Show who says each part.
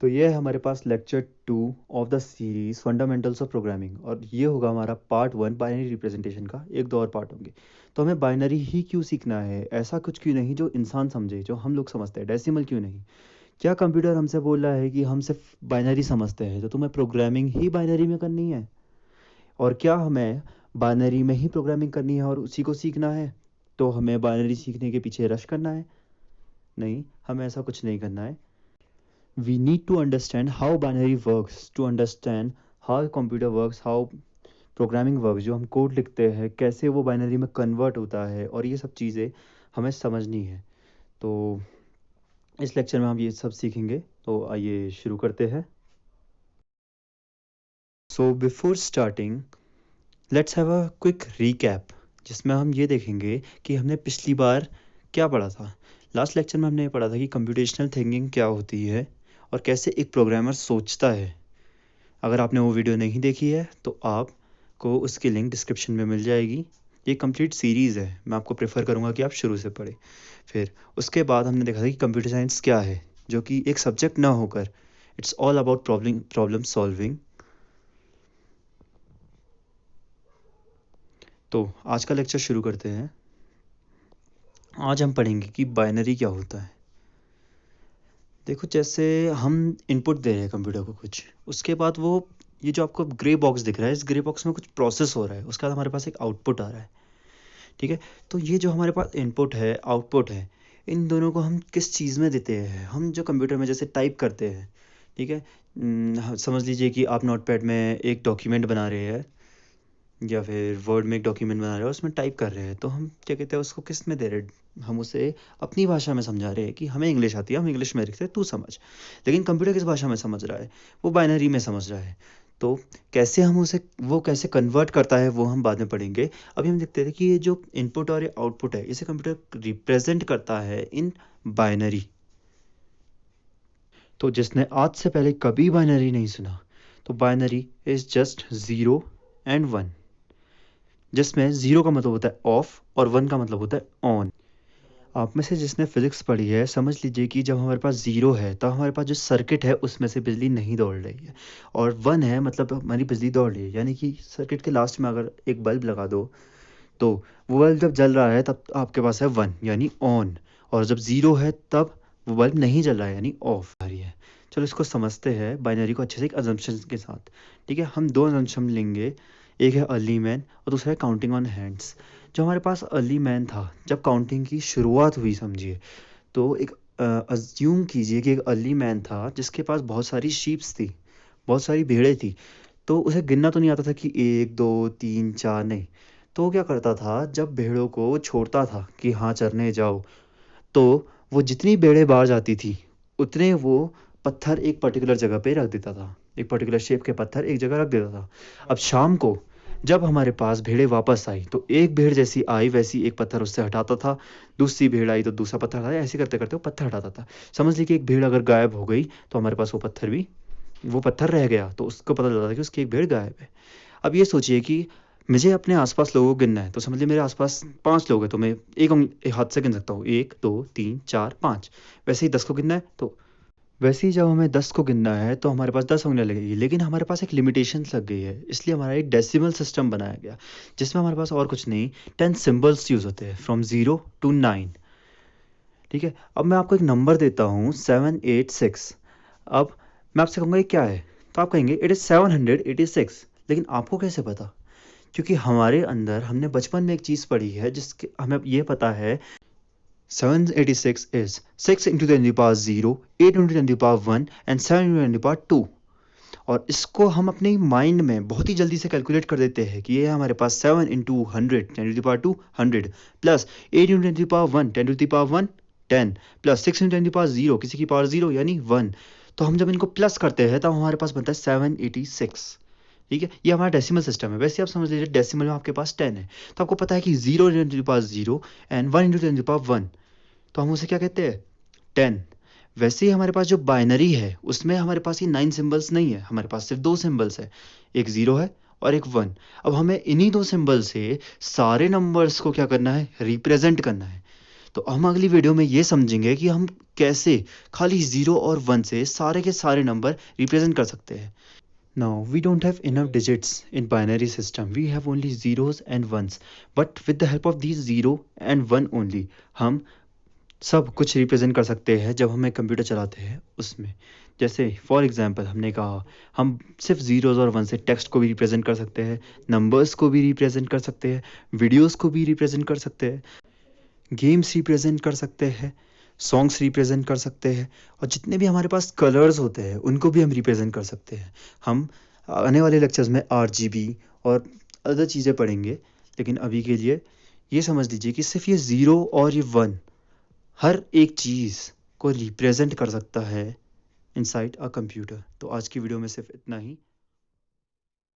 Speaker 1: तो ये है हमारे पास lecture 2 of the series fundamentals of programming, और ये होगा हमारा पार्ट 1 बाइनरी रिप्रेजेंटेशन का। एक दो और पार्ट होंगे। तो हमें बाइनरी ही क्यों सीखना है? ऐसा कुछ क्यों नहीं जो इंसान समझे, जो हम लोग समझते हैं। डेसिमल क्यों नहीं? क्या कंप्यूटर हमसे बोल रहा है कि हम सिर्फ बाइनरी समझते हैं, तो तुम्हें प्रोग्रामिंग ही बाइनरी में करनी है? और क्या हमें बाइनरी में ही प्रोग्रामिंग करनी है और उसी को सीखना है? तो हमें बाइनरी सीखने के पीछे रश करना है? नहीं, हमें ऐसा कुछ नहीं करना है। We need to understand how binary works, to understand how computer works, how programming works। जो हम कोड लिखते हैं कैसे वो बाइनरी में कन्वर्ट होता है, और ये सब चीज़ें हमें समझनी है। तो इस लेक्चर में हम ये सब सीखेंगे। तो आइए शुरू करते हैं। So before starting let's have a quick recap, जिसमें हम ये देखेंगे कि हमने पिछली बार क्या पढ़ा था। लास्ट लेक्चर में हमने ये पढ़ा था कि कंप्यूटेशनल थिंकिंग क्या होती है और कैसे एक प्रोग्रामर सोचता है। अगर आपने वो वीडियो नहीं देखी है तो आपको उसकी लिंक डिस्क्रिप्शन में मिल जाएगी। ये कंप्लीट सीरीज़ है, मैं आपको प्रेफर करूँगा कि आप शुरू से पढ़ें। फिर उसके बाद हमने देखा था कि कंप्यूटर साइंस क्या है, जो कि एक सब्जेक्ट ना होकर it's all about problem solving. तो आज का लेक्चर शुरू करते हैं। आज हम पढ़ेंगे कि बाइनरी क्या होता है। देखो, जैसे हम इनपुट दे रहे हैं कंप्यूटर को कुछ, उसके बाद वो ये जो आपको ग्रे बॉक्स दिख रहा है, इस ग्रे बॉक्स में कुछ प्रोसेस हो रहा है, उसके बाद हमारे पास एक आउटपुट आ रहा है। ठीक है, तो ये जो हमारे पास इनपुट है आउटपुट है, इन दोनों को हम किस चीज़ में देते हैं? हम जो कंप्यूटर में जैसे टाइप करते हैं, ठीक है। समझ लीजिए कि आप नोटपैड में एक डॉक्यूमेंट बना रहे हैं या फिर वर्ड में एक डॉक्यूमेंट बना रहे हैं, उसमें टाइप कर रहे हैं, तो हम क्या कहते हैं उसको किस में दे रहे हैं? हम उसे अपनी भाषा में समझा रहे हैं कि हमें इंग्लिश आती है, हम इंग्लिश में लिखते हैं, तू समझ। लेकिन कंप्यूटर किस भाषा में समझ रहा है? वो बाइनरी में समझ रहा है। तो कैसे हम उसे वो कैसे कन्वर्ट करता है वो हम बाद में पढ़ेंगे। अभी हम देखते हैं कि ये जो इनपुट और ये आउटपुट है, इसे कंप्यूटर रिप्रेजेंट करता है इन बाइनरी। तो जिसने आज से पहले कभी बाइनरी नहीं सुना, तो बाइनरी इज जस्ट 0 एंड 1, जिसमें 0 का मतलब होता है ऑफ और 1 का मतलब होता है ऑन। आप में से जिसने फिजिक्स पढ़ी है समझ लीजिए कि जब हमारे पास 0 है तो हमारे पास जो सर्किट है उसमें से बिजली नहीं दौड़ रही है, और 1 है मतलब हमारी बिजली दौड़ रही है। यानी कि सर्किट के लास्ट में अगर एक बल्ब लगा दो, तो वो बल्ब जब जल रहा है तब आपके पास है 1 यानी ऑन, और जब 0 है तब वो बल्ब नहीं जल रहा है यानी ऑफ आ रही है। चलो इसको समझते हैं बाइनरी को अच्छे से एक अजम्पशन के साथ। ठीक है, हम दो अजम्पशन लेंगे, एक है अर्ली मैन और दूसरा है काउंटिंग ऑन हैंड्स। जो हमारे पास अर्ली मैन था, जब काउंटिंग की शुरुआत हुई समझिए, तो एक अज्यूम कीजिए कि एक अर्ली मैन था जिसके पास बहुत सारी शीप्स थी, बहुत सारी भेड़ें थी। तो उसे गिनना तो नहीं आता था कि 1 2 3 4, नहीं। तो वो क्या करता था, जब भेड़ों को वो छोड़ता था कि हाँ चरने जाओ, तो वो जितनी भेड़ें बाहर जाती थी उतने वो पत्थर एक पर्टिकुलर जगह पे रख देता था, एक पर्टिकुलर शेप के पत्थर एक जगह रख देता था। अब शाम को जब हमारे पास भेड़ें वापस आई, तो एक भेड़ जैसी आई वैसी एक पत्थर उससे हटाता था, दूसरी भेड़ आई तो दूसरा पत्थर हटाता, ऐसे करते करते वो पत्थर हटाता था। समझ लीजिए कि एक भेड़ अगर गायब हो गई तो हमारे पास वो पत्थर रह गया, तो उसको पता चलता था कि उसकी एक भेड़ गायब है। अब ये सोचिए कि मुझे अपने आसपास लोगों को गिनना है, तो समझ लीजिए मेरे आसपास 5 लोग हैं, तो मैं एक हाथ से गिन सकता हूँ, 1 2 3 4 5। वैसे ही 10 को गिनना है, तो वैसे ही जब हमें 10 को गिनना है तो हमारे पास 10 उंगलियां लगेगी, लेकिन हमारे पास एक लिमिटेशन लग गई है, इसलिए हमारा एक डेसिमल सिस्टम बनाया गया, जिसमें हमारे पास और कुछ नहीं 10 सिंबल्स यूज़ होते हैं फ्रॉम 0 to 9। ठीक है, अब मैं आपको एक नंबर देता हूँ 786। अब मैं आपसे कहूँगा ये क्या है, तो आप कहेंगे इट इज़ 786। लेकिन आपको कैसे पता? क्योंकि हमारे अंदर हमने बचपन में एक चीज़ पढ़ी है जिसके हमें ये पता है 786 is 6 into 10 to the power 0, 8 into 10 to the power 1 and 7 into 10 to the power 2। और इसको हम अपने माइंड में बहुत ही जल्दी से कैलकुलेट कर देते हैं कि ये हमारे पास 7 into 100 10 to the power 2 100, plus 8 into 10 to the power 1 10 to the power 1 10, plus 6 into 10 to the power 0 किसी की पावर 0 यानी 1। तो हम जब इनको प्लस करते हैं तब हमारे पास बनता है 786। ठीक है, ये हमारा डेसिमल सिस्टम है। वैसे आप समझ लीजिए डेसिमल में आपके पास 10 है, तो आपको पता है कि 0 into 10 to the power 0 and 1 into 10 to the power 1, तो हम उसे क्या कहते हैं 10। वैसे ही हमारे पास जो बाइनरी है उसमें हमारे पास ये 9 सिंबल्स नहीं है, हमारे पास सिर्फ 2 सिंबल्स है, एक 0 है और एक 1। अब हमें इन्हीं 2 सिंबल से सारे नंबर्स को क्या करना है, रिप्रेजेंट करना है। तो हम अगली वीडियो में ये समझेंगे कि हम कैसे खाली 0 और 1 से सारे के सारे नंबर रिप्रेजेंट कर सकते हैं। Now, we don't have enough digits in binary system. We have only zeros and ones. But with the help of these 0 and 1 only, हम सब कुछ रिप्रेजेंट कर सकते हैं जब हमें कंप्यूटर चलाते हैं उसमें। जैसे फॉर एग्जांपल हमने कहा हम सिर्फ ज़ीरोज़ और वन से टेक्स्ट को भी रिप्रेजेंट कर सकते हैं, नंबर्स को भी रिप्रेजेंट कर सकते हैं, वीडियोस को भी रिप्रेजेंट कर सकते हैं, गेम्स रिप्रेजेंट कर सकते हैं, सॉन्ग्स रिप्रेजेंट कर सकते हैं, और जितने भी हमारे पास कलर्स होते हैं उनको भी हम रिप्रेजेंट कर सकते हैं। हम आने वाले लेक्चर्स में RGB और अदर चीज़ें पढ़ेंगे, लेकिन अभी के लिए ये समझ लीजिए कि सिर्फ ये 0 और ये 1 हर एक चीज़ को रिप्रेजेंट कर सकता है इनसाइड अ कंप्यूटर। तो आज की वीडियो में सिर्फ इतना ही।